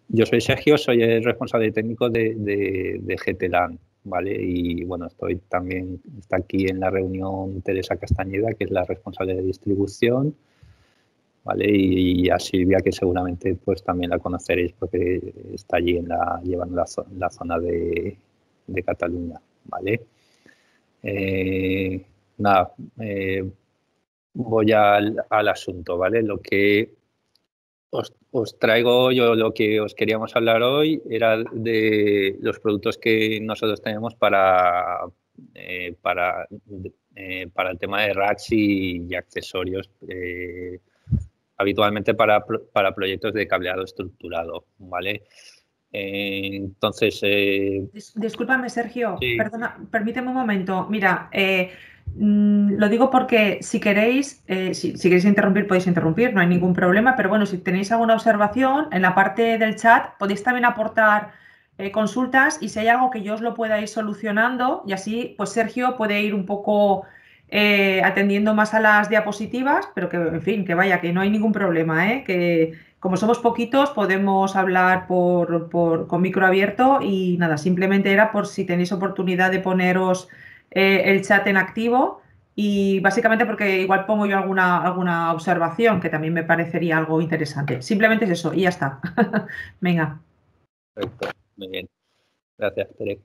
Yo soy Sergio, soy el responsable técnico de GTLAN, ¿vale? Y bueno, está aquí en la reunión Teresa Castañeda, que es la responsable de distribución, ¿vale? Y a Silvia, que seguramente pues también la conoceréis porque está allí llevando la zona de Cataluña, ¿vale? Nada, voy al asunto, ¿vale? Lo que os traigo yo, lo que os queríamos hablar hoy era de los productos que nosotros tenemos para el tema de racks y accesorios, habitualmente para proyectos de cableado estructurado, ¿vale? Entonces... Discúlpame, Sergio, sí. perdona, permíteme un momento. Mira, lo digo porque si queréis, si queréis interrumpir, podéis interrumpir, no hay ningún problema, pero bueno, si tenéis alguna observación, en la parte del chat podéis también aportar consultas y si hay algo que yo os lo pueda ir solucionando y así, pues Sergio puede ir un poco atendiendo más a las diapositivas, pero que, en fin, que vaya, que no hay ningún problema, ¿eh? Que como somos poquitos, podemos hablar con micro abierto y nada, simplemente era por si tenéis oportunidad de poneros el chat en activo y básicamente porque igual pongo yo alguna observación que también me parecería algo interesante. Simplemente es eso y ya está. Venga. Perfecto, muy bien. Gracias, Tere.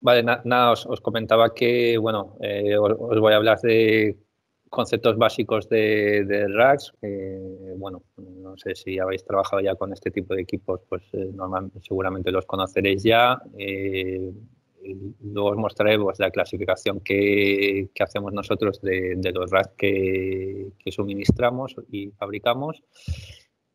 Vale, nada, os comentaba que, bueno, os voy a hablar de conceptos básicos de racks. Bueno, no sé si habéis trabajado ya con este tipo de equipos, pues seguramente los conoceréis ya. Luego os mostraré pues, la clasificación que hacemos nosotros de los racks que suministramos y fabricamos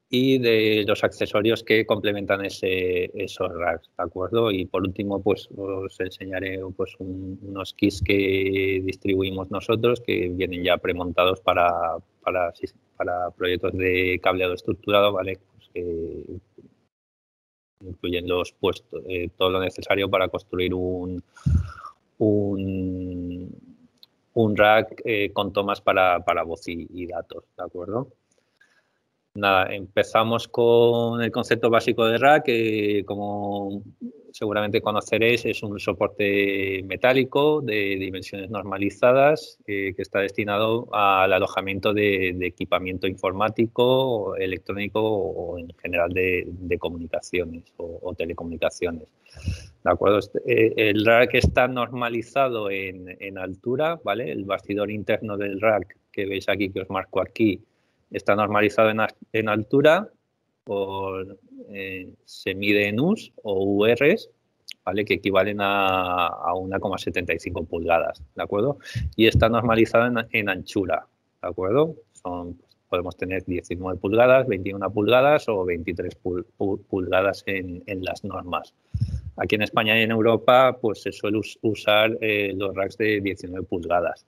y de los accesorios que complementan esos racks, ¿de acuerdo? Y por último, pues os enseñaré pues, unos kits que distribuimos nosotros que vienen ya premontados para proyectos de cableado estructurado, ¿vale? Pues, que incluyen los puestos, todo lo necesario para construir un rack con tomas para voz y datos, ¿de acuerdo? Nada, empezamos con el concepto básico de rack, que como seguramente conoceréis es un soporte metálico de dimensiones normalizadas que está destinado al alojamiento de equipamiento informático, electrónico o en general de comunicaciones o telecomunicaciones. ¿De acuerdo? El rack está normalizado en altura, ¿vale? El bastidor interno del rack que veis aquí, que os marco aquí, está normalizado en altura, se mide en US o URs, ¿vale? Que equivalen a 1,75 pulgadas, ¿de acuerdo? Y está normalizado en anchura, ¿de acuerdo? Podemos tener 19 pulgadas, 21 pulgadas o 23 pulgadas en las normas. Aquí en España y en Europa pues se suele usar los racks de 19 pulgadas.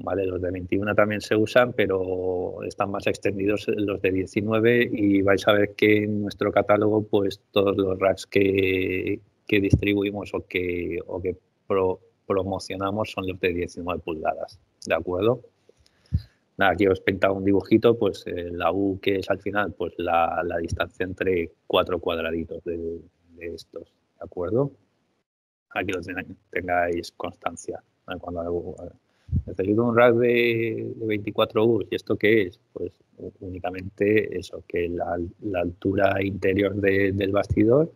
Vale, los de 21 también se usan, pero están más extendidos los de 19 y vais a ver que en nuestro catálogo pues todos los racks que distribuimos o que promocionamos son los de 19 pulgadas, ¿de acuerdo? Nada, aquí os he pintado un dibujito, pues la U que es al final pues la distancia entre 4 cuadraditos de estos, ¿de acuerdo? Aquí lo tengáis constancia. Cuando necesito un rack de 24 U, ¿y esto qué es? Pues únicamente eso, que la altura interior del bastidor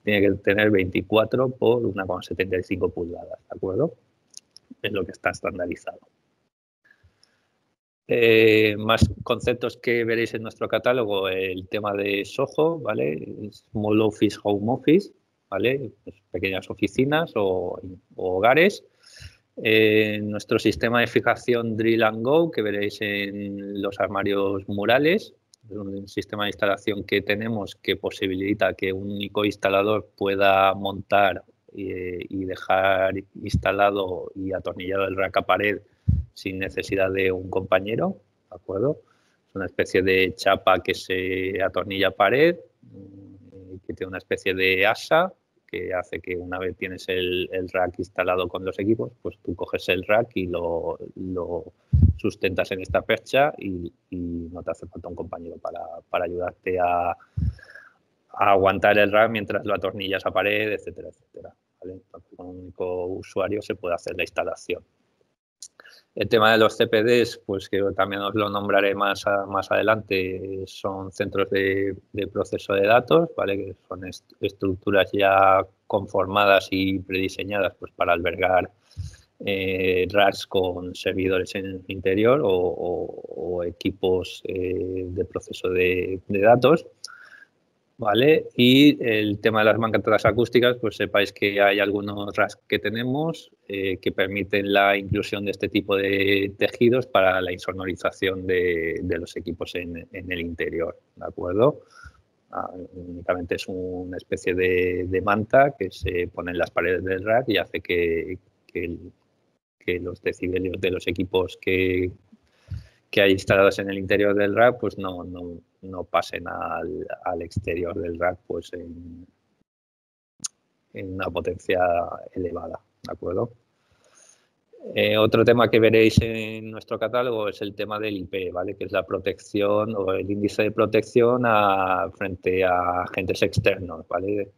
tiene que tener 24 por 1,75 pulgadas, ¿de acuerdo? Es lo que está estandarizado. Más conceptos que veréis en nuestro catálogo, el tema de SOHO, ¿vale? Small Office, Home Office, ¿vale? Pues pequeñas oficinas o hogares. Nuestro sistema de fijación Drill and Go, que veréis en los armarios murales, es un sistema de instalación que tenemos que posibilita que un único instalador pueda montar y dejar instalado y atornillado el rack a pared sin necesidad de un compañero, ¿de acuerdo? Es una especie de chapa que se atornilla a pared, que tiene una especie de asa que hace que una vez tienes el rack instalado con los equipos, pues tú coges el rack y lo sustentas en esta percha y no te hace falta un compañero para ayudarte a aguantar el rack mientras lo atornillas a pared, etcétera, etcétera. ¿Vale? Entonces, con un único usuario se puede hacer la instalación. El tema de los CPDs, pues que también os lo nombraré más adelante, son centros de proceso de datos, ¿vale? Que son estructuras ya conformadas y prediseñadas pues, para albergar racks con servidores en el interior o equipos de proceso de datos. ¿Vale? Y el tema de las mancatas acústicas, pues sepáis que hay algunos racks que tenemos que permiten la inclusión de este tipo de tejidos para la insonorización de los equipos en el interior, ¿de acuerdo? Únicamente es una especie de manta que se pone en las paredes del rack y hace que los decibelios de los equipos que hay instalados en el interior del rack pues no pasen al exterior del rack pues en una potencia elevada, ¿de acuerdo? Otro tema que veréis en nuestro catálogo es el tema del IP, ¿vale? Que es la protección o el índice de protección frente a agentes externos, ¿vale?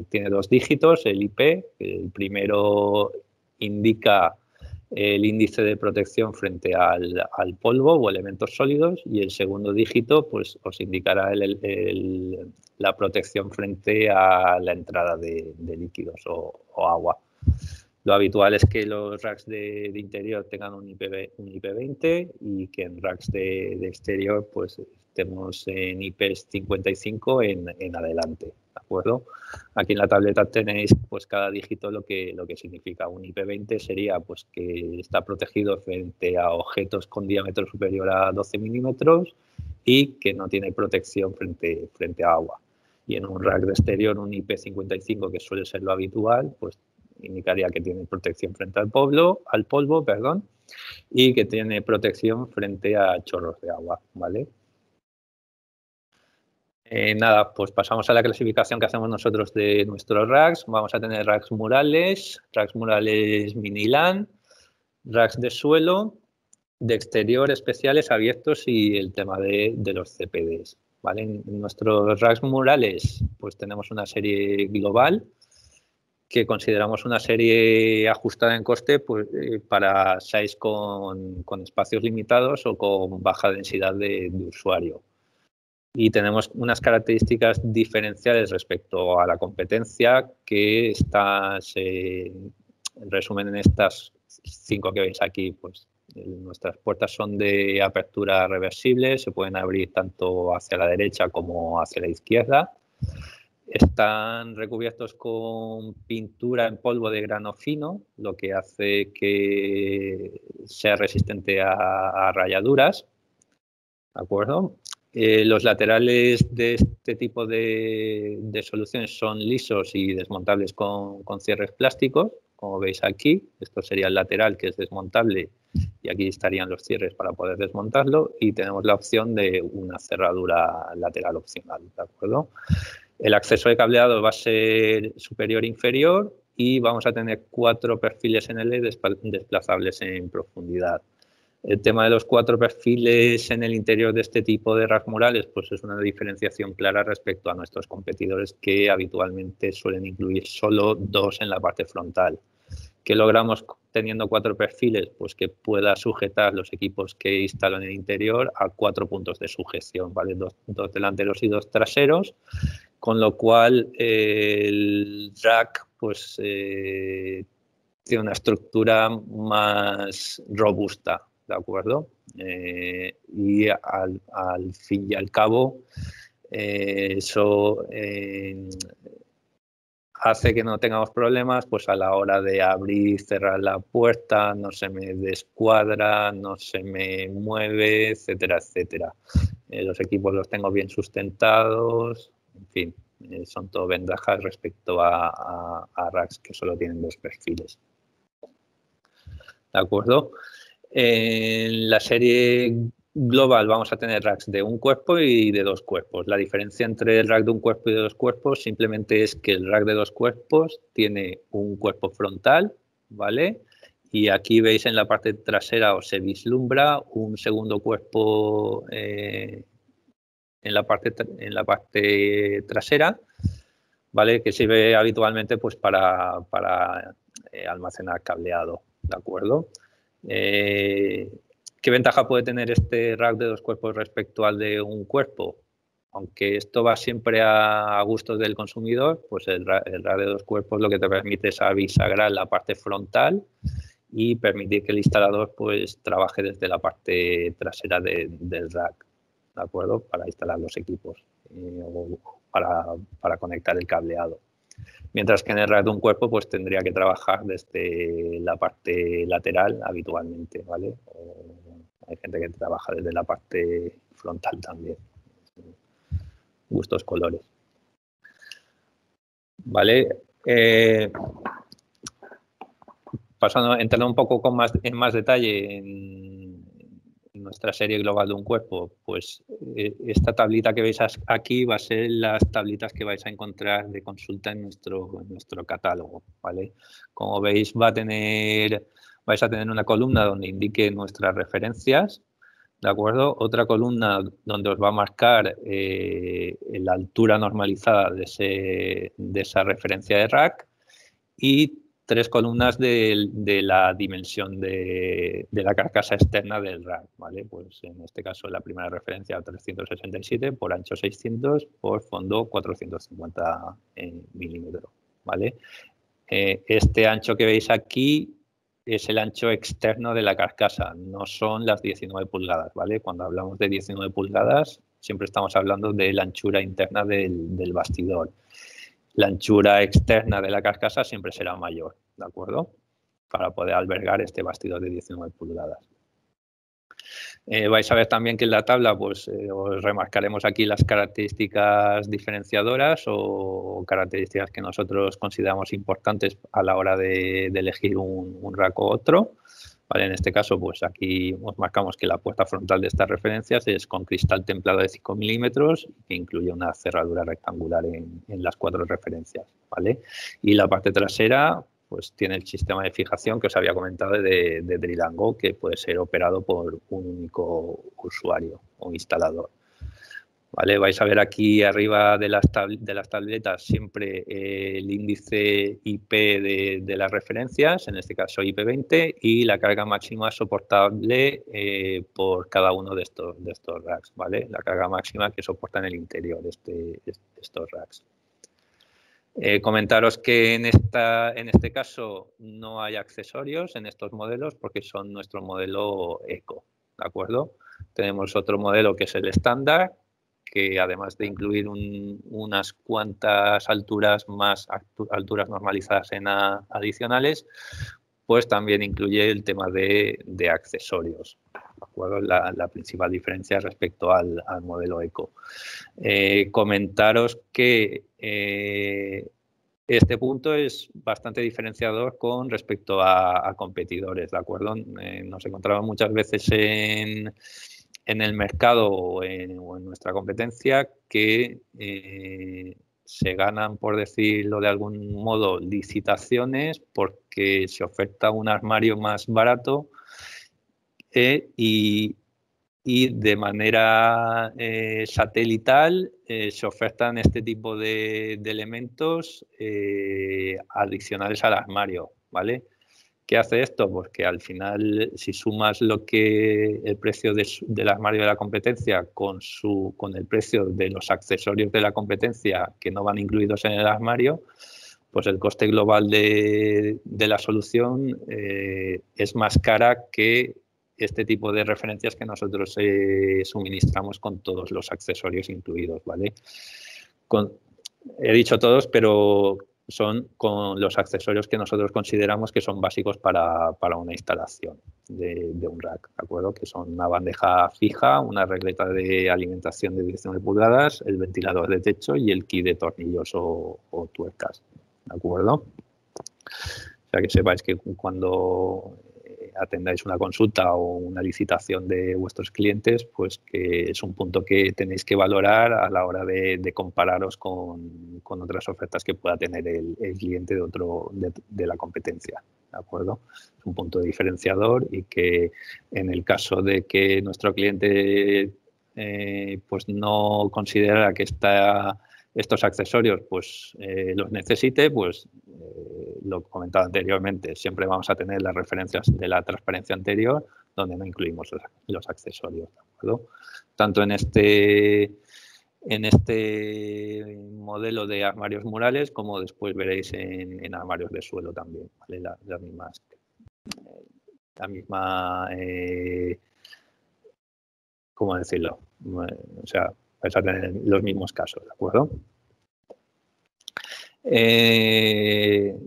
Tiene 2 dígitos, el IP, el primero indica el índice de protección frente al polvo o elementos sólidos y el segundo dígito pues os indicará la protección frente a la entrada de líquidos o agua. Lo habitual es que los racks de interior tengan un IP20 y que en racks de exterior pues estemos en IPs 55 en adelante, ¿de acuerdo? Aquí en la tableta tenéis pues cada dígito lo que significa. Un IP20 sería pues que está protegido frente a objetos con diámetro superior a 12 milímetros y que no tiene protección frente a agua. Y en un rack de exterior, un IP55, que suele ser lo habitual, pues indicaría que tiene protección frente al polvo, y que tiene protección frente a chorros de agua, ¿vale? Nada, pues pasamos a la clasificación que hacemos nosotros de nuestros racks. Vamos a tener racks murales mini LAN, racks de suelo, de exterior especiales abiertos y el tema de los CPDs, ¿vale? En nuestros racks murales pues tenemos una serie global que consideramos una serie ajustada en coste pues, para sites con espacios limitados o con baja densidad de usuario. Y tenemos unas características diferenciales respecto a la competencia que se resumen en estas 5 que veis aquí. Pues, nuestras puertas son de apertura reversible, se pueden abrir tanto hacia la derecha como hacia la izquierda. Están recubiertos con pintura en polvo de grano fino, lo que hace que sea resistente a rayaduras, ¿de acuerdo? Los laterales de este tipo de soluciones son lisos y desmontables con cierres plásticos, como veis aquí. Esto sería el lateral, que es desmontable, y aquí estarían los cierres para poder desmontarlo. Y tenemos la opción de una cerradura lateral opcional, ¿de acuerdo? El acceso de cableado va a ser superior e inferior y vamos a tener 4 perfiles NL desplazables en profundidad. El tema de los 4 perfiles en el interior de este tipo de racks murales pues es una diferenciación clara respecto a nuestros competidores que habitualmente suelen incluir solo 2 en la parte frontal. ¿Qué logramos teniendo 4 perfiles? Pues que pueda sujetar los equipos que instalo en el interior a 4 puntos de sujeción, ¿vale? 2 delanteros y 2 traseros, con lo cual el rack pues, tiene una estructura más robusta, ¿de acuerdo? Y al fin y al cabo eso hace que no tengamos problemas pues a la hora de abrir y cerrar la puerta, no se me descuadra, no se me mueve, etcétera, etcétera. Los equipos los tengo bien sustentados, en fin, son todo ventajas respecto a racks que solo tienen 2 perfiles. ¿De acuerdo? En la serie global vamos a tener racks de un cuerpo y de dos cuerpos. La diferencia entre el rack de un cuerpo y de dos cuerpos simplemente es que el rack de dos cuerpos tiene un cuerpo frontal, ¿vale? Y aquí veis en la parte trasera o se vislumbra un segundo cuerpo en la parte trasera, ¿vale? Que sirve habitualmente pues para almacenar cableado, ¿de acuerdo? ¿Qué ventaja puede tener este rack de dos cuerpos respecto al de un cuerpo? Aunque esto va siempre a gustos del consumidor, pues el rack de dos cuerpos lo que te permite es bisagrar la parte frontal y permitir que el instalador pues trabaje desde la parte trasera del rack, ¿de acuerdo? Para instalar los equipos o para conectar el cableado. Mientras que en el rack de un cuerpo pues tendría que trabajar desde la parte lateral habitualmente, ¿vale? O hay gente que trabaja desde la parte frontal también. Gustos, colores. ¿Vale? Entrando un poco en más detalle en nuestra serie global de un cuerpo, pues esta tablita que veis aquí va a ser las tablitas que vais a encontrar de consulta en nuestro catálogo, ¿vale? Como veis vais a tener una columna donde indique nuestras referencias, ¿de acuerdo? Otra columna donde os va a marcar la altura normalizada de esa referencia de rack y 3 columnas de la dimensión de la carcasa externa del rack, ¿vale? Pues en este caso la primera referencia 367 por ancho 600 por fondo 450 milímetros, ¿vale? Este ancho que veis aquí es el ancho externo de la carcasa, no son las 19 pulgadas, ¿vale? Cuando hablamos de 19 pulgadas siempre estamos hablando de la anchura interna del bastidor. La anchura externa de la carcasa siempre será mayor, ¿de acuerdo? Para poder albergar este bastidor de 19 pulgadas. Vais a ver también que en la tabla pues, os remarcaremos aquí las características diferenciadoras o características que nosotros consideramos importantes a la hora de elegir un rack u otro. Vale, en este caso, pues aquí os marcamos que la puerta frontal de estas referencias es con cristal templado de 5 milímetros, que incluye una cerradura rectangular en las 4 referencias, ¿vale? Y la parte trasera, pues tiene el sistema de fijación que os había comentado de Drill and Go, que puede ser operado por un único usuario o instalador. ¿Vale? Vais a ver aquí arriba de las tabletas siempre el índice IP de las referencias, en este caso IP20, y la carga máxima soportable por cada uno de estos racks, ¿vale? La carga máxima que soporta en el interior de estos racks. Comentaros que en este caso no hay accesorios en estos modelos porque son nuestro modelo Eco, ¿de acuerdo? Tenemos otro modelo que es el estándar, que además de incluir unas cuantas alturas más alturas normalizadas adicionales, pues también incluye el tema de accesorios, ¿de acuerdo? La principal diferencia respecto al modelo Eco. Comentaros que este punto es bastante diferenciador con respecto a competidores, ¿de acuerdo? Nos encontramos muchas veces en el mercado o en nuestra competencia que se ganan, por decirlo de algún modo, licitaciones porque se oferta un armario más barato y de manera satelital se ofertan este tipo de elementos adicionales al armario, ¿vale? ¿Qué hace esto? Pues que al final, si sumas el precio del armario de la competencia con el precio de los accesorios de la competencia que no van incluidos en el armario, pues el coste global de la solución es más cara que este tipo de referencias que nosotros suministramos con todos los accesorios incluidos, ¿vale? He dicho todos, pero son con los accesorios que nosotros consideramos que son básicos para una instalación de un rack, ¿de acuerdo? Que son una bandeja fija, una regleta de alimentación de 19 pulgadas, el ventilador de techo y el kit de tornillos o tuercas, ¿de acuerdo? O sea, que sepáis que cuando atendáis una consulta o una licitación de vuestros clientes, pues que es un punto que tenéis que valorar a la hora de compararos con otras ofertas que pueda tener el cliente de la competencia, ¿de acuerdo? Es un punto diferenciador y que en el caso de que nuestro cliente pues no considera que estos accesorios pues los necesite, pues lo comentado anteriormente, siempre vamos a tener las referencias de la transparencia anterior donde no incluimos los accesorios, ¿de acuerdo? Tanto en este modelo de armarios murales como después veréis en armarios de suelo también, ¿vale? La misma ¿cómo decirlo? O sea, vais a tener los mismos casos, ¿de acuerdo? La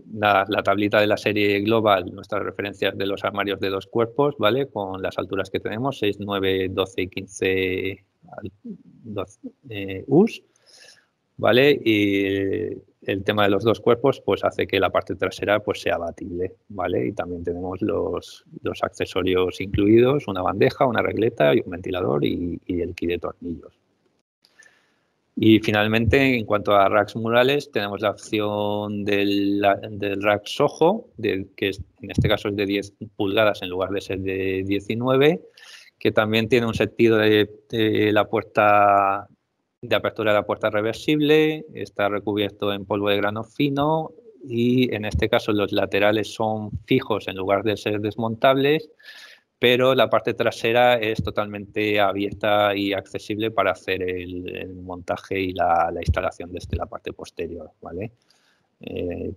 tablita de la serie global, nuestras referencias de los armarios de 2 cuerpos, ¿vale? Con las alturas que tenemos, 6, 9, 12 y 15 US, ¿vale? Y el tema de los 2 cuerpos pues hace que la parte trasera pues sea abatible, ¿vale? Y también tenemos los accesorios incluidos, una bandeja, una regleta y un ventilador y el kit de tornillos. Y finalmente, en cuanto a racks murales, tenemos la opción del rack Soho, que en este caso es de 10 pulgadas en lugar de ser de 19, que también tiene un sentido de la puerta, de apertura de la puerta reversible, está recubierto en polvo de grano fino y en este caso los laterales son fijos en lugar de ser desmontables, pero la parte trasera es totalmente abierta y accesible para hacer el montaje y la instalación desde la parte posterior, ¿vale?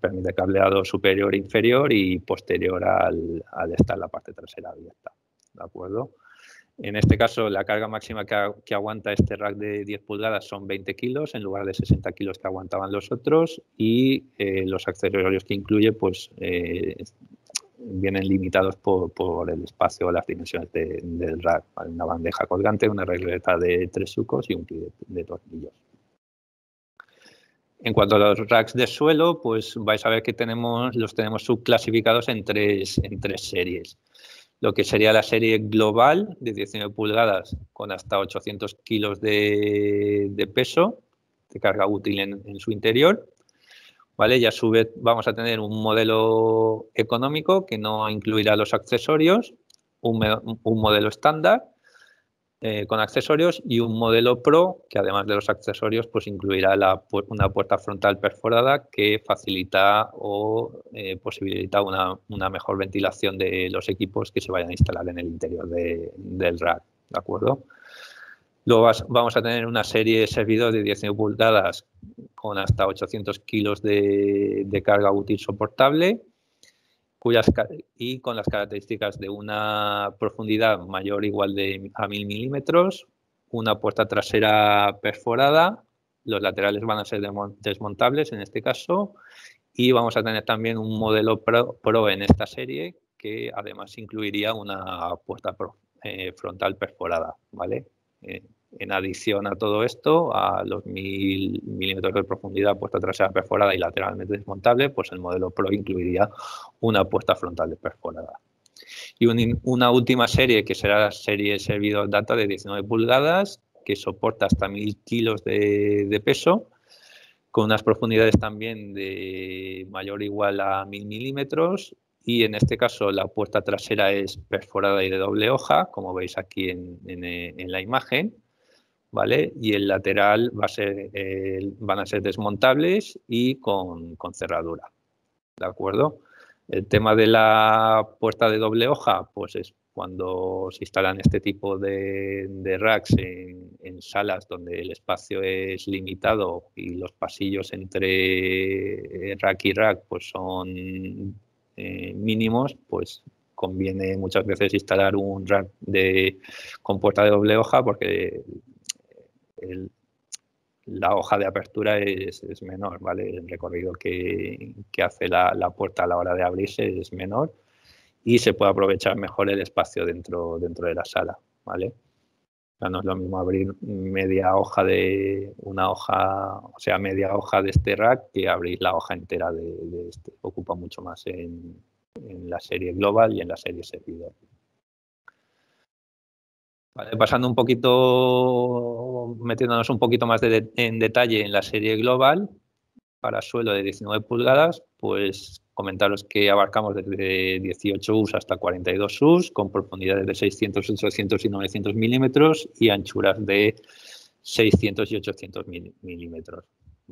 Permite cableado superior e inferior y posterior al estar la parte trasera abierta, ¿de acuerdo? En este caso, la carga máxima que aguanta este rack de 10 pulgadas son 20 kilos en lugar de 60 kilos que aguantaban los otros y los accesorios que incluye pues vienen limitados por el espacio o las dimensiones del rack. Una bandeja colgante, una regleta de 3 sucos y un kit de tornillos. En cuanto a los racks de suelo, pues vais a ver que los tenemos subclasificados en tres series. Lo que sería la serie global de 19 pulgadas con hasta 800 kilos de peso, de carga útil en su interior. ¿Vale? Y a su vez vamos a tener un modelo económico que no incluirá los accesorios, un modelo estándar con accesorios y un modelo Pro que además de los accesorios pues incluirá una puerta frontal perforada que facilita o posibilita una mejor ventilación de los equipos que se vayan a instalar en el interior del rack, ¿de acuerdo? Luego vamos a tener una serie de servidores de 19 pulgadas con hasta 800 kilos de carga útil soportable y con las características de una profundidad mayor o igual a 1000 milímetros, una puerta trasera perforada, los laterales van a ser desmontables en este caso y vamos a tener también un modelo Pro en esta serie que además incluiría una puerta frontal perforada, ¿vale? En adición a todo esto, a los 1000 milímetros de profundidad, puerta trasera perforada y lateralmente desmontable, pues el modelo Pro incluiría una puerta frontal perforada. Y una última serie, que será la serie servidor data de 19 pulgadas, que soporta hasta 1000 kilos de peso, con unas profundidades también de mayor o igual a 1000 milímetros. Y en este caso la puerta trasera es perforada y de doble hoja, como veis aquí en la imagen. ¿Vale? Y el lateral van a ser desmontables y con cerradura, ¿de acuerdo? El tema de la puerta de doble hoja, pues es cuando se instalan este tipo de racks en salas donde el espacio es limitado y los pasillos entre rack y rack pues son mínimos, pues conviene muchas veces instalar un rack con puerta de doble hoja porque la hoja de apertura es menor, ¿vale? El recorrido que hace la puerta a la hora de abrirse es menor y se puede aprovechar mejor el espacio dentro de la sala, ¿vale? O sea, no es lo mismo abrir media hoja de media hoja de este rack que abrir la hoja entera de este. Ocupa mucho más en en la serie global y en la serie servidor. Vale, pasando un poquito, metiéndonos un poquito más en detalle en la serie global, para suelo de 19 pulgadas, pues comentaros que abarcamos desde 18 us hasta 42 us, con profundidades de 600, 800 y 900 milímetros y anchuras de 600 y 800 milímetros.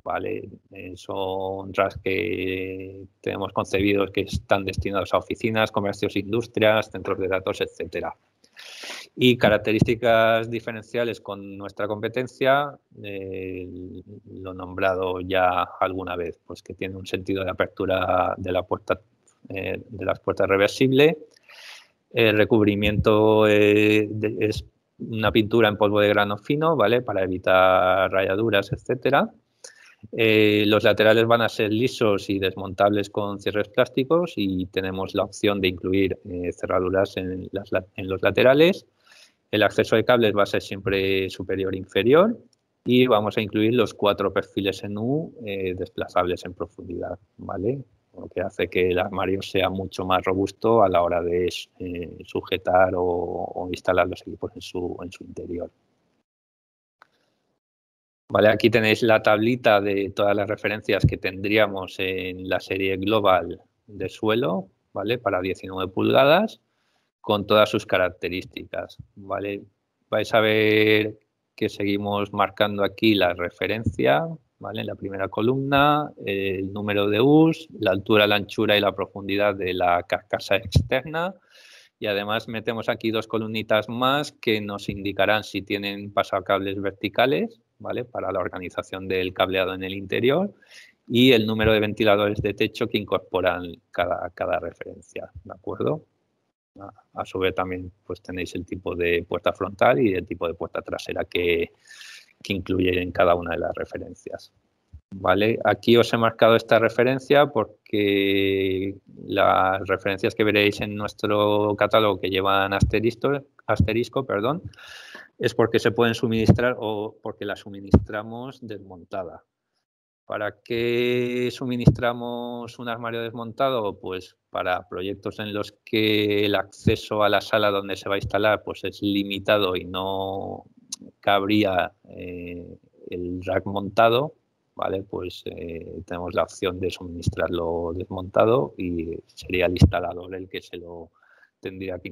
¿Vale? Son RAS que tenemos concebidos que están destinados a oficinas, comercios, industrias, centros de datos, etcétera. Y características diferenciales con nuestra competencia, lo he nombrado ya alguna vez, pues que tiene un sentido de apertura de la puerta, de las puertas reversible. El recubrimiento es una pintura en polvo de grano fino, ¿vale? Para evitar rayaduras, etcétera. Los laterales van a ser lisos y desmontables con cierres plásticos y tenemos la opción de incluir cerraduras en los laterales. El acceso de cables va a ser siempre superior e inferior y vamos a incluir los 4 perfiles en U desplazables en profundidad, ¿vale? Lo que hace que el armario sea mucho más robusto a la hora de sujetar o instalar los equipos en su interior. Vale, aquí tenéis la tablita de todas las referencias que tendríamos en la serie global de suelo, ¿vale? Para 19 pulgadas, con todas sus características, ¿vale? Vais a ver que seguimos marcando aquí la referencia, ¿vale? En la primera columna, el número de us, la altura, la anchura y la profundidad de la carcasa externa. Y además metemos aquí 2 columnitas más que nos indicarán si tienen pasacables verticales, ¿vale? Para la organización del cableado en el interior y el número de ventiladores de techo que incorporan cada referencia, ¿de acuerdo? A su vez también pues tenéis el tipo de puerta frontal y el tipo de puerta trasera que incluye en cada una de las referencias. ¿Vale? Aquí os he marcado esta referencia porque las referencias que veréis en nuestro catálogo que llevan asterisco, perdón, es porque se pueden suministrar o porque la suministramos desmontada. ¿Para qué suministramos un armario desmontado? Pues para proyectos en los que el acceso a la sala donde se va a instalar pues es limitado y no cabría el rack montado, ¿vale? Pues tenemos la opción de suministrarlo desmontado y sería el instalador el que se lo tendría que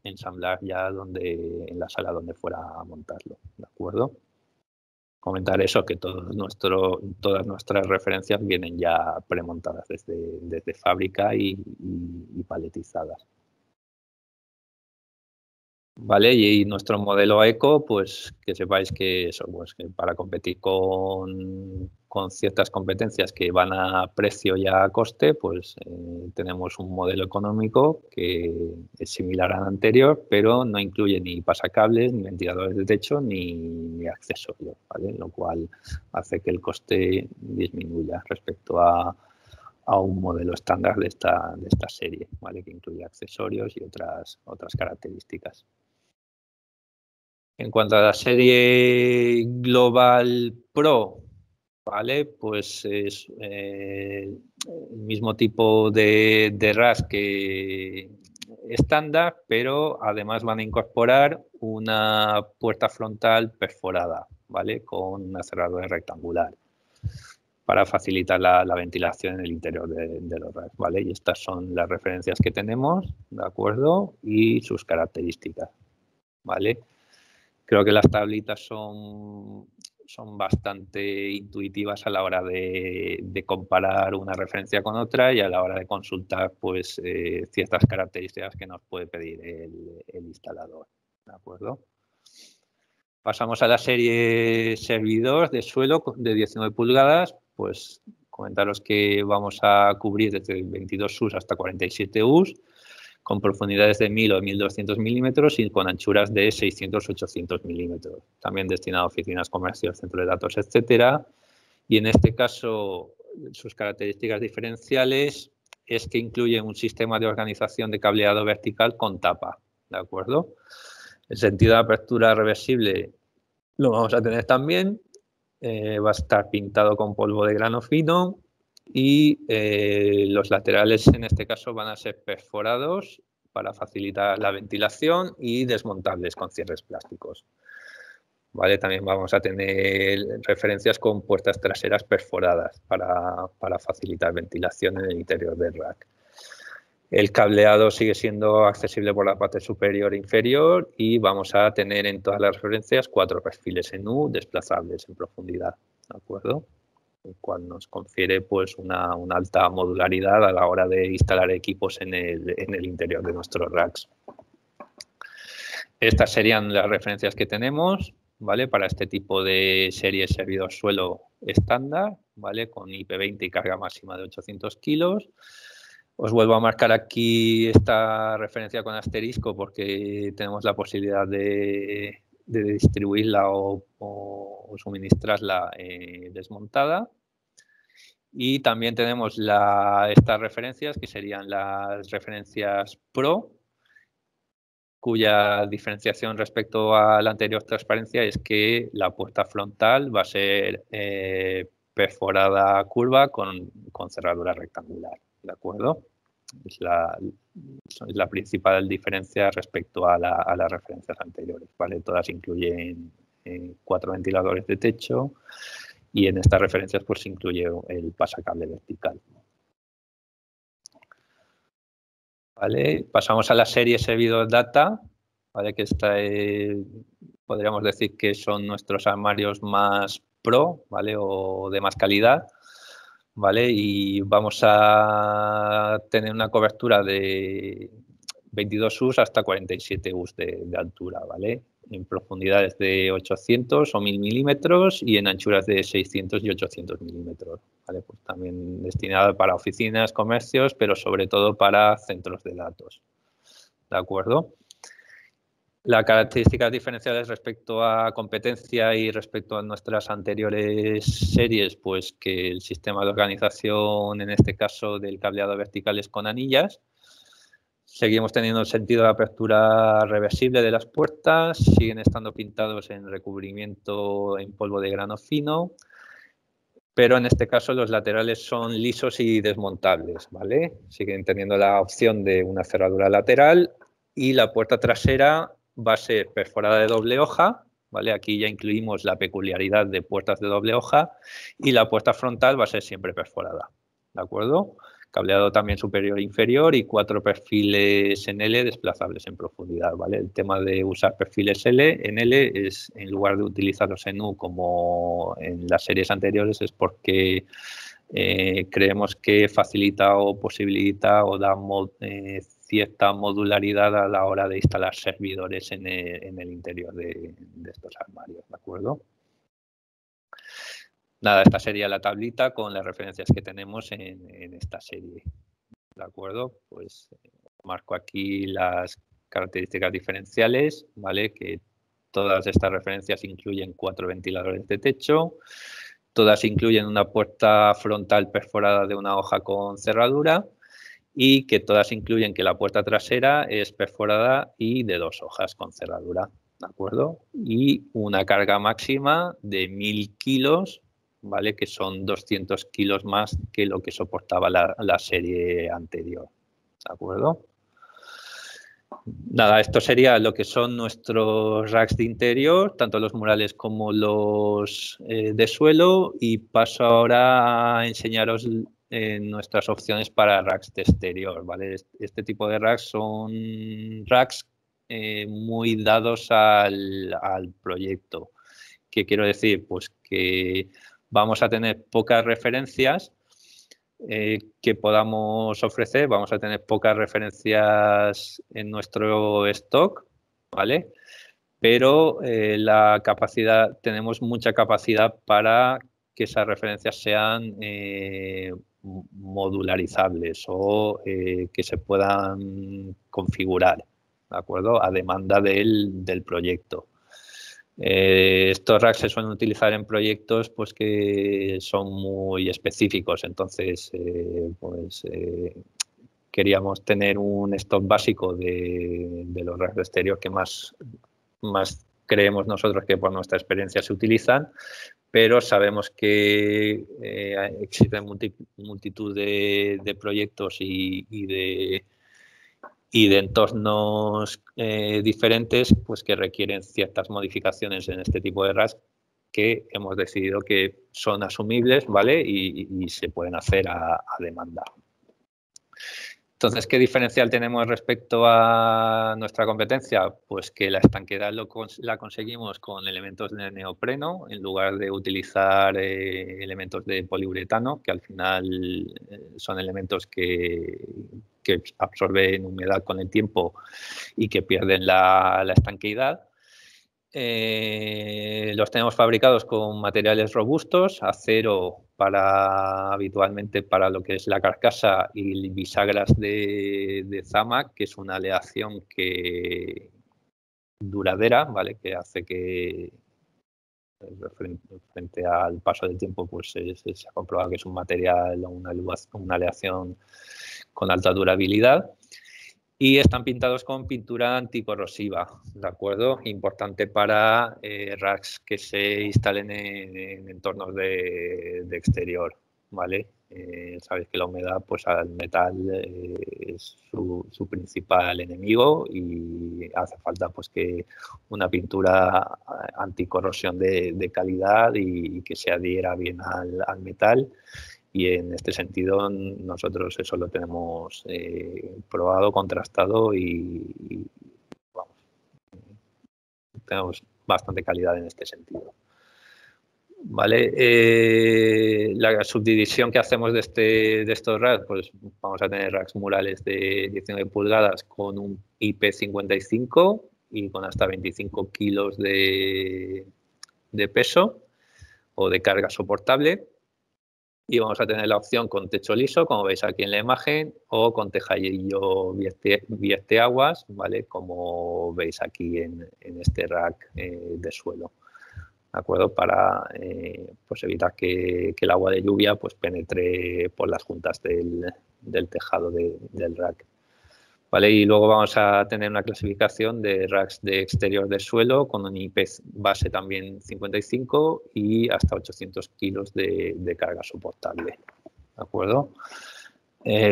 ensamblar ya en la sala donde fuera a montarlo, ¿de acuerdo? Comentar eso, que todas nuestras referencias vienen ya premontadas desde fábrica y paletizadas. ¿Vale? Y nuestro modelo eco, pues que sepáis que eso, pues que para competir con ciertas competencias que van a precio y a coste, pues tenemos un modelo económico que es similar al anterior, pero no incluye ni pasacables, ni ventiladores de techo, ni accesorios, ¿vale? Lo cual hace que el coste disminuya respecto a un modelo estándar de esta serie, ¿vale? Que incluye accesorios y otras características. En cuanto a la serie Global Pro, ¿vale? Pues es el mismo tipo de RAS que estándar, pero además van a incorporar una puerta frontal perforada, ¿vale? Con una cerradura rectangular para facilitar la ventilación en el interior de los RAS, ¿vale? Y estas son las referencias que tenemos, ¿de acuerdo? Y sus características, ¿vale? Creo que las tablitas son bastante intuitivas a la hora de comparar una referencia con otra y a la hora de consultar pues, ciertas características que nos puede pedir el instalador. ¿De acuerdo? Pasamos a la serie servidor de suelo de 19 pulgadas. Pues comentaros que vamos a cubrir desde 22 us hasta 47 us, con profundidades de 1000 o 1200 milímetros y con anchuras de 600-800 milímetros. También destinado a oficinas, comercios, centros de datos, etcétera. Y en este caso, sus características diferenciales es que incluye un sistema de organización de cableado vertical con tapa, ¿de acuerdo? El sentido de apertura reversible lo vamos a tener también. Va a estar pintado con polvo de grano fino y los laterales en este caso van a ser perforados para facilitar la ventilación y desmontables con cierres plásticos. ¿Vale? También vamos a tener referencias con puertas traseras perforadas para facilitar ventilación en el interior del rack. El cableado sigue siendo accesible por la parte superior e inferior y vamos a tener en todas las referencias 4 perfiles en U desplazables en profundidad, ¿de acuerdo? El cual nos confiere pues una alta modularidad a la hora de instalar equipos en el interior de nuestros racks. Estas serían las referencias que tenemos, ¿vale? Para este tipo de serie servidor suelo estándar, ¿vale? Con IP20 y carga máxima de 800 kilos. Os vuelvo a marcar aquí esta referencia con asterisco porque tenemos la posibilidad de distribuirla o suministrarla desmontada. Y también tenemos estas referencias que serían las referencias Pro, cuya diferenciación respecto a la anterior transparencia es que la puerta frontal va a ser perforada curva con cerradura rectangular, ¿de acuerdo? Es la principal diferencia respecto a las referencias anteriores, ¿vale? Todas incluyen 4 ventiladores de techo y en estas referencias pues se incluye el pasacable vertical. ¿Vale? Pasamos a la serie servidor data, ¿vale? Que esta podríamos decir que son nuestros armarios más pro, ¿vale? O de más calidad, ¿vale? Y vamos a tener una cobertura de 22 US hasta 47 US de altura, ¿vale? En profundidades de 800 o 1000 milímetros y en anchuras de 600 y 800 milímetros, ¿vale? Pues también destinada para oficinas, comercios, pero sobre todo para centros de datos, ¿de acuerdo? Las características diferenciales respecto a competencia y respecto a nuestras anteriores series, pues que el sistema de organización, en este caso del cableado vertical, es con anillas. Seguimos teniendo el sentido de apertura reversible de las puertas, siguen estando pintados en recubrimiento en polvo de grano fino, pero en este caso los laterales son lisos y desmontables, ¿vale? Siguen teniendo la opción de una cerradura lateral y la puerta trasera va a ser perforada de doble hoja, ¿vale? Aquí ya incluimos la peculiaridad de puertas de doble hoja y la puerta frontal va a ser siempre perforada, ¿de acuerdo? Cableado también superior e inferior y 4 perfiles en L desplazables en profundidad, ¿vale? El tema de usar perfiles en L es, en lugar de utilizarlos en U como en las series anteriores, es porque creemos que facilita o posibilita o da cierta modularidad a la hora de instalar servidores en el interior de estos armarios, ¿de acuerdo? Nada, esta sería la tablita con las referencias que tenemos en esta serie, ¿de acuerdo? Pues marco aquí las características diferenciales, ¿vale? Que todas estas referencias incluyen 4 ventiladores de techo, todas incluyen una puerta frontal perforada de una hoja con cerradura y que todas incluyen que la puerta trasera es perforada y de 2 hojas con cerradura, ¿de acuerdo? Y una carga máxima de 1000 kilos, ¿vale? Que son 200 kilos más que lo que soportaba la serie anterior, ¿de acuerdo? Nada, esto sería lo que son nuestros racks de interior, tanto los murales como los de suelo, y paso ahora a enseñaros nuestras opciones para racks de exterior, ¿vale? Este tipo de racks son racks muy dados al proyecto. ¿Qué quiero decir? Pues que vamos a tener pocas referencias que podamos ofrecer, vamos a tener pocas referencias en nuestro stock, ¿vale? Pero la capacidad, tenemos mucha capacidad para que esas referencias sean modularizables o que se puedan configurar, ¿de acuerdo? A demanda del proyecto. Estos racks se suelen utilizar en proyectos pues, que son muy específicos, entonces queríamos tener un stock básico de los racks de exterior que más creemos nosotros que por nuestra experiencia se utilizan, pero sabemos que existen multitud de proyectos y de entornos diferentes, pues que requieren ciertas modificaciones en este tipo de RAS que hemos decidido que son asumibles, ¿vale? Y se pueden hacer a demanda. Entonces, ¿qué diferencial tenemos respecto a nuestra competencia? Pues que la estanqueidad la conseguimos con elementos de neopreno en lugar de utilizar elementos de poliuretano, que al final son elementos que absorben humedad con el tiempo y que pierden la estanqueidad. Los tenemos fabricados con materiales robustos, acero habitualmente para lo que es la carcasa y bisagras de Zamac, que es una aleación duradera, ¿vale? Que hace que frente al paso del tiempo pues se ha comprobado que es un material o una aleación con alta durabilidad. Y están pintados con pintura anticorrosiva, ¿de acuerdo? Importante para racks que se instalen en entornos de exterior, ¿vale? Sabéis que la humedad, pues al metal es su principal enemigo y hace falta pues que una pintura anticorrosión de calidad y que se adhiera bien al metal. Y en este sentido nosotros eso lo tenemos probado, contrastado y vamos, tenemos bastante calidad en este sentido. ¿Vale? La subdivisión que hacemos de estos racks, pues vamos a tener racks murales de 19 pulgadas con un IP55 y con hasta 25 kilos de peso o de carga soportable. Y vamos a tener la opción con techo liso, como veis aquí en la imagen, o con tejadillo vierteaguas, ¿vale? Como veis aquí en este rack de suelo, ¿de acuerdo? Para pues evitar que el agua de lluvia pues penetre por las juntas del tejado del rack. ¿Vale? Y luego vamos a tener una clasificación de racks de exterior de suelo con un IP base también 55 y hasta 800 kilos de carga soportable. ¿De acuerdo?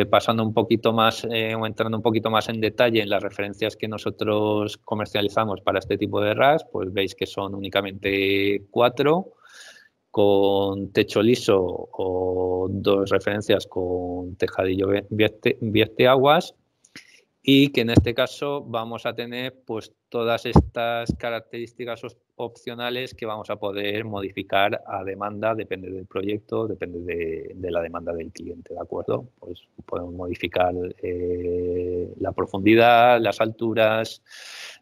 Pasando un poquito más o entrando un poquito más en detalle en las referencias que nosotros comercializamos para este tipo de racks, pues veis que son únicamente 4 con techo liso o 2 referencias con tejadillo vierteaguas. Y que en este caso vamos a tener pues todas estas características opcionales que vamos a poder modificar a demanda, depende del proyecto, depende de la demanda del cliente, ¿de acuerdo? Pues podemos modificar la profundidad, las alturas,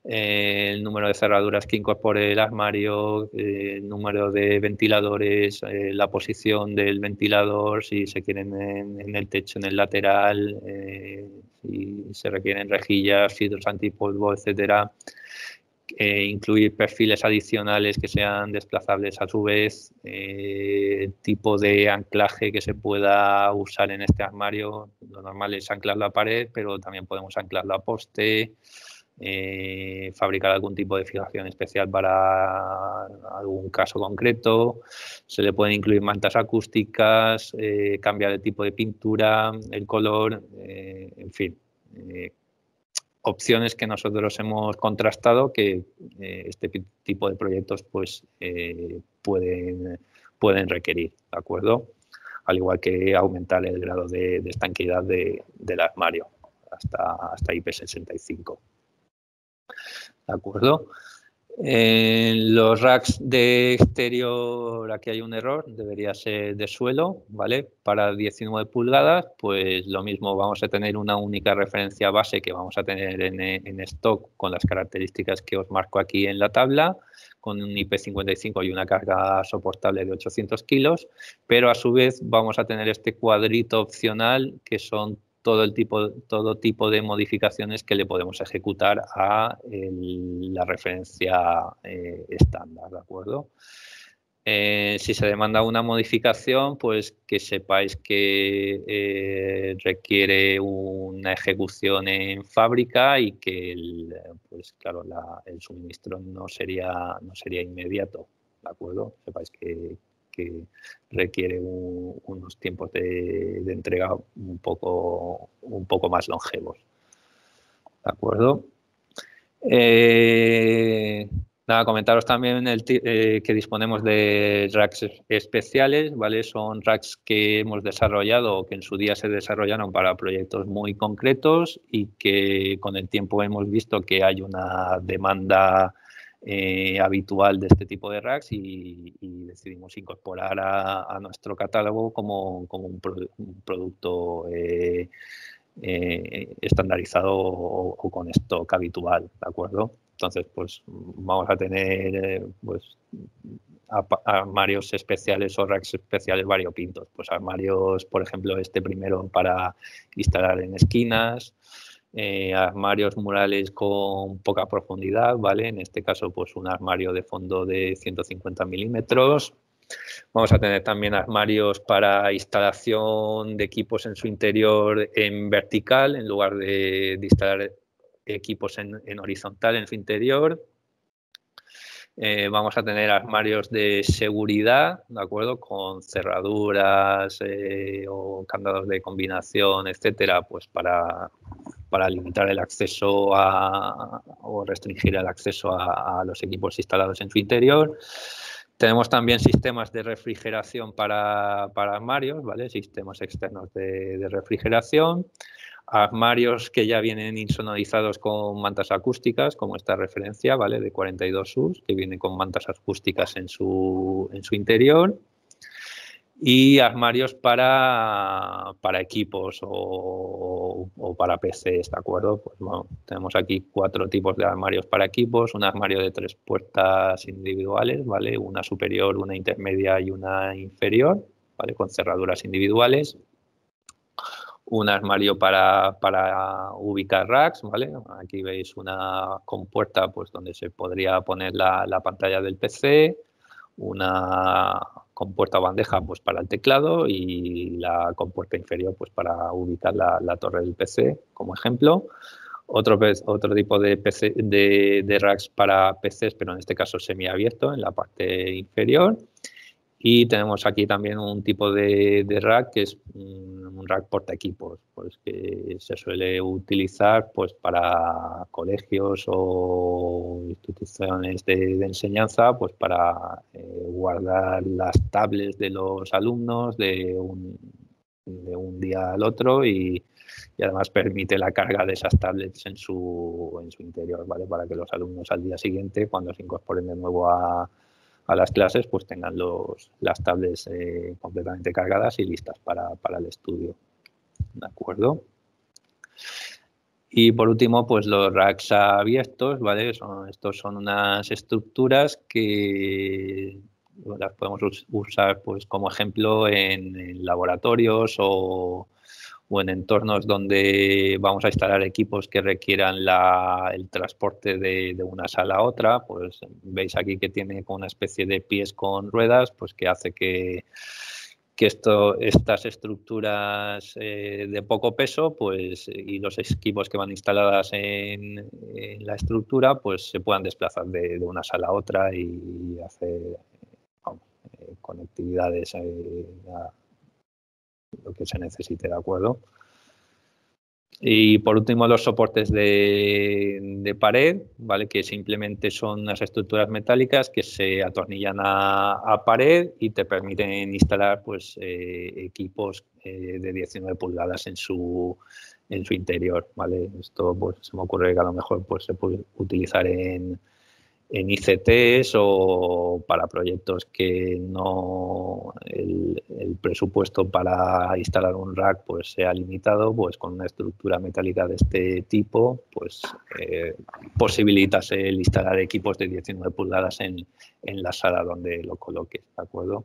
el número de cerraduras que incorpore el armario, el número de ventiladores, la posición del ventilador, si se quieren en el techo, en el lateral, si se requieren rejillas, filtros antipolvo, etcétera. Incluir perfiles adicionales que sean desplazables a su vez, tipo de anclaje que se pueda usar en este armario. Lo normal es anclarlo a pared, pero también podemos anclarlo a poste, fabricar algún tipo de fijación especial para algún caso concreto. Se le pueden incluir mantas acústicas, cambiar el tipo de pintura, el color, en fin. Opciones que nosotros hemos contrastado que este tipo de proyectos pues pueden requerir, ¿de acuerdo? Al igual que aumentar el grado de estanqueidad del armario hasta IP65. ¿De acuerdo? En los racks de exterior, aquí hay un error, debería ser de suelo, ¿vale? Para 19 pulgadas, pues lo mismo, vamos a tener una única referencia base que vamos a tener en stock con las características que os marco aquí en la tabla, con un IP55 y una carga soportable de 800 kilos, pero a su vez vamos a tener este cuadrito opcional que son todo tipo de modificaciones que le podemos ejecutar a la referencia estándar, ¿de acuerdo? Si se demanda una modificación, pues que sepáis que requiere una ejecución en fábrica y que pues claro, el suministro no sería inmediato, ¿de acuerdo? Sepáis que requiere unos tiempos de entrega un poco más longevos, ¿de acuerdo? Nada, comentaros también que disponemos de racks especiales, ¿vale? Son racks que hemos desarrollado o que en su día se desarrollaron para proyectos muy concretos y que con el tiempo hemos visto que hay una demanda habitual de este tipo de racks y decidimos incorporar a nuestro catálogo como un producto estandarizado o con stock habitual, ¿de acuerdo? Entonces, pues vamos a tener pues armarios especiales o racks especiales variopintos. Pues armarios, por ejemplo, este primero para instalar en esquinas, armarios murales con poca profundidad, ¿vale? En este caso, pues un armario de fondo de 150 milímetros. Vamos a tener también armarios para instalación de equipos en su interior en vertical, en lugar de instalar equipos en horizontal en su interior. Vamos a tener armarios de seguridad, ¿de acuerdo? Con cerraduras o candados de combinación, etcétera, pues para limitar el acceso o restringir el acceso a los equipos instalados en su interior. Tenemos también sistemas de refrigeración para armarios, ¿vale? Sistemas externos de refrigeración. Armarios que ya vienen insonorizados con mantas acústicas, como esta referencia, ¿vale? De 42 US, que viene con mantas acústicas en su interior. Y armarios para equipos o para PCs, ¿de acuerdo? Pues bueno, tenemos aquí 4 tipos de armarios para equipos, un armario de 3 puertas individuales, ¿vale? Una superior, una intermedia y una inferior, ¿vale? Con cerraduras individuales. Un armario para ubicar racks, ¿vale? Aquí veis una compuerta pues, donde se podría poner la pantalla del PC, una compuerta bandeja pues, para el teclado y la compuerta inferior pues, para ubicar la torre del PC, como ejemplo. Otro tipo de, de racks para PCs, pero en este caso semiabierto en la parte inferior. Y tenemos aquí también un tipo de rack que es un rack porta equipos, pues que se suele utilizar pues para colegios o instituciones de enseñanza, pues para guardar las tablets de los alumnos de un día al otro y además permite la carga de esas tablets en su interior, ¿vale? Para que los alumnos al día siguiente, cuando se incorporen de nuevo a las clases, pues tengan las tablets completamente cargadas y listas para el estudio. ¿De acuerdo? Y por último, pues los racks abiertos, ¿vale? Estos son unas estructuras que las podemos usar pues, como ejemplo en laboratorios o en entornos donde vamos a instalar equipos que requieran el transporte de una sala a otra. Pues veis aquí que tiene una especie de pies con ruedas, pues que hace que estas estructuras de poco peso pues, y los equipos que van instaladas en la estructura pues se puedan desplazar de una sala a otra y hacer conectividades lo que se necesite, ¿de acuerdo? Y por último, los soportes de pared, ¿vale? Que simplemente son unas estructuras metálicas que se atornillan a pared y te permiten instalar pues, equipos de 19 pulgadas en su interior, ¿vale? Esto pues, se me ocurre que a lo mejor pues, se puede utilizar en ICTs o para proyectos que no el presupuesto para instalar un rack pues sea limitado, pues con una estructura metálica de este tipo pues posibilitas el instalar equipos de 19 pulgadas en la sala donde lo coloques, ¿de acuerdo?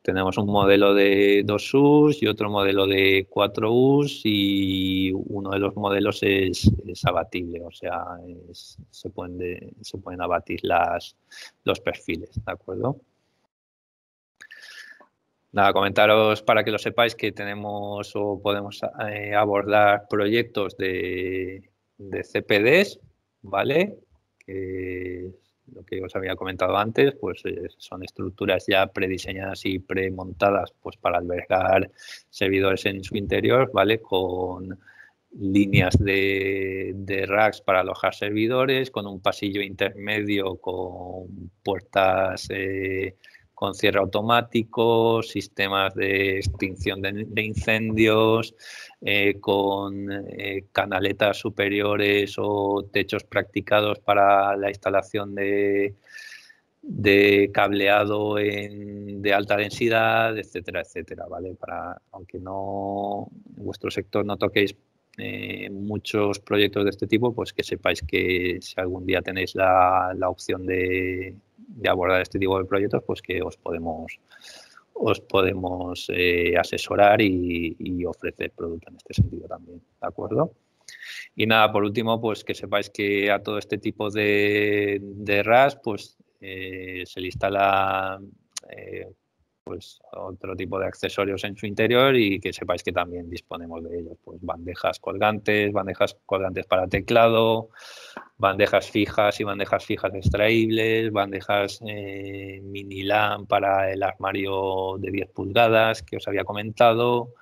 Tenemos un modelo de 2 US y otro modelo de 4 US y uno de los modelos es abatible, o sea, se pueden abatir los perfiles, ¿de acuerdo? Nada, comentaros para que lo sepáis que tenemos o podemos abordar proyectos de CPDs, ¿vale? Que lo que os había comentado antes, pues son estructuras ya prediseñadas y premontadas pues para albergar servidores en su interior, ¿vale? Con líneas de racks para alojar servidores, con un pasillo intermedio con puertas con cierre automático, sistemas de extinción de incendios, con canaletas superiores o techos practicados para la instalación de cableado de alta densidad, etcétera, etcétera, ¿vale? Aunque no en vuestro sector no toquéis muchos proyectos de este tipo, pues que sepáis que si algún día tenéis la opción de abordar este tipo de proyectos, pues que os podemos asesorar y ofrecer producto en este sentido también, ¿de acuerdo? Y nada, por último, pues que sepáis que a todo este tipo de RAS, pues se le instala pues otro tipo de accesorios en su interior y que sepáis que también disponemos de ellos, pues bandejas colgantes para teclado, bandejas fijas y bandejas fijas extraíbles, bandejas mini LAN para el armario de 10 pulgadas que os había comentado,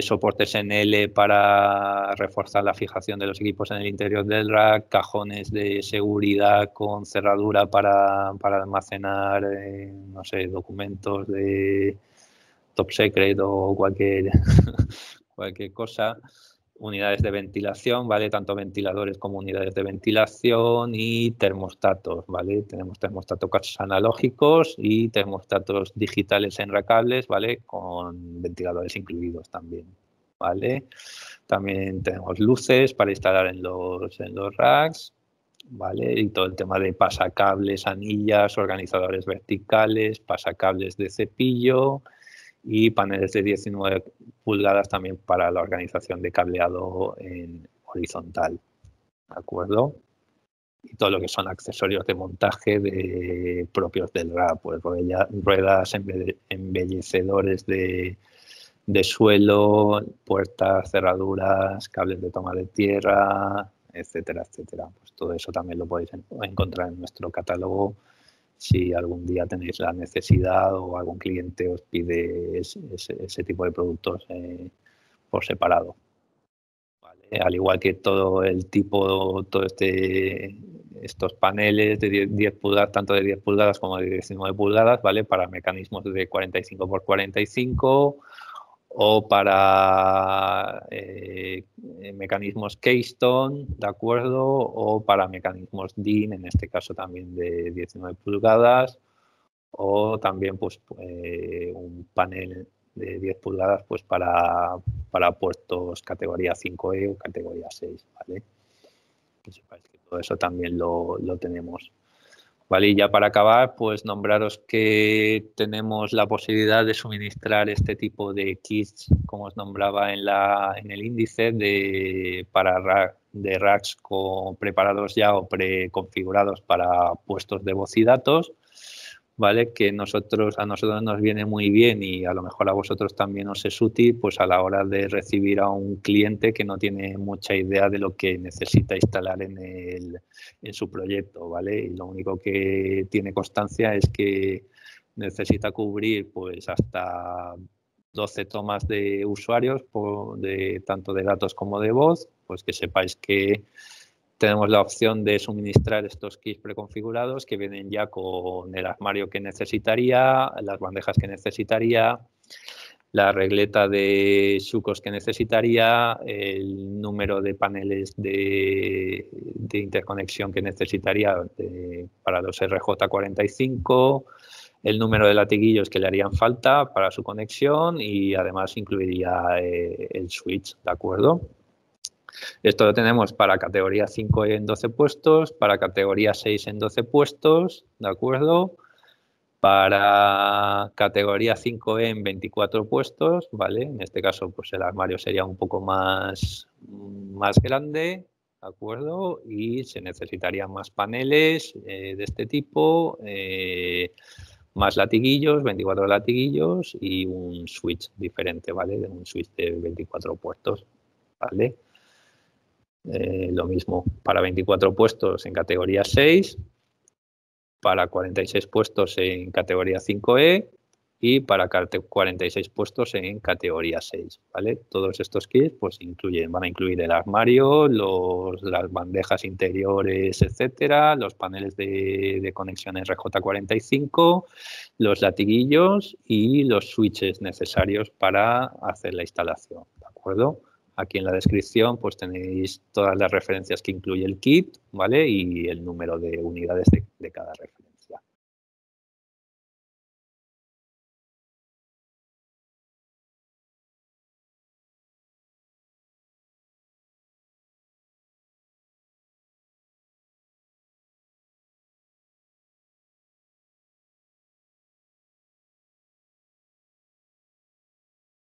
soportes en L para reforzar la fijación de los equipos en el interior del rack, cajones de seguridad con cerradura para almacenar, no sé, documentos de top secret o cualquier cosa. Unidades de ventilación, ¿vale? Tanto ventiladores como unidades de ventilación y termostatos, ¿vale? Tenemos termostatos analógicos y termostatos digitales enracables, ¿vale? Con ventiladores incluidos también, ¿vale? También tenemos luces para instalar en los racks, ¿vale? Y todo el tema de pasacables, anillas, organizadores verticales, pasacables de cepillo y paneles de 19 pulgadas también para la organización de cableado en horizontal, ¿de acuerdo? Y todo lo que son accesorios de montaje propios del RAP, pues ruedas, embellecedores de suelo, puertas, cerraduras, cables de toma de tierra, etcétera, etcétera. Pues todo eso también lo podéis encontrar en nuestro catálogo si algún día tenéis la necesidad o algún cliente os pide ese tipo de productos por separado. ¿Vale? Al igual que todo estos paneles de 10 pulgadas, tanto de 10 pulgadas como de 19 pulgadas, ¿vale? Para mecanismos de 45 por 45 o para mecanismos Keystone, ¿de acuerdo? O para mecanismos DIN, en este caso también de 19 pulgadas, o también pues un panel de 10 pulgadas pues para puertos categoría 5E o categoría 6, ¿vale? Que sepáis que todo eso también lo tenemos. Vale, y ya para acabar, pues nombraros que tenemos la posibilidad de suministrar este tipo de kits, como os nombraba en el índice, de racks preparados ya o preconfigurados para puestos de voz y datos, ¿vale? Que a nosotros nos viene muy bien y a lo mejor a vosotros también os es útil, pues a la hora de recibir a un cliente que no tiene mucha idea de lo que necesita instalar en su proyecto, ¿vale? Y lo único que tiene constancia es que necesita cubrir pues hasta 12 tomas de usuarios, tanto de datos como de voz, pues que sepáis que tenemos la opción de suministrar estos kits preconfigurados que vienen ya con el armario que necesitaría, las bandejas que necesitaría, la regleta de sucos que necesitaría, el número de paneles de interconexión que necesitaría para los RJ45, el número de latiguillos que le harían falta para su conexión y además incluiría el switch, ¿de acuerdo? Esto lo tenemos para categoría 5 en 12 puestos, para categoría 6 en 12 puestos, ¿de acuerdo? Para categoría 5E en 24 puestos, ¿vale? En este caso, pues el armario sería un poco más grande, ¿de acuerdo? Y se necesitarían más paneles de este tipo, más latiguillos, 24 latiguillos y un switch diferente, ¿vale? Un switch de 24 puestos, ¿vale? Lo mismo para 24 puestos en categoría 6 para 46 puestos en categoría 5E y para 46 puestos en categoría 6, ¿vale? Todos estos kits pues van a incluir el armario, las bandejas interiores, etcétera, los paneles de conexión RJ45, los latiguillos y los switches necesarios para hacer la instalación, ¿de acuerdo? Aquí en la descripción pues tenéis todas las referencias que incluye el kit, ¿vale? Y el número de unidades de cada referencia.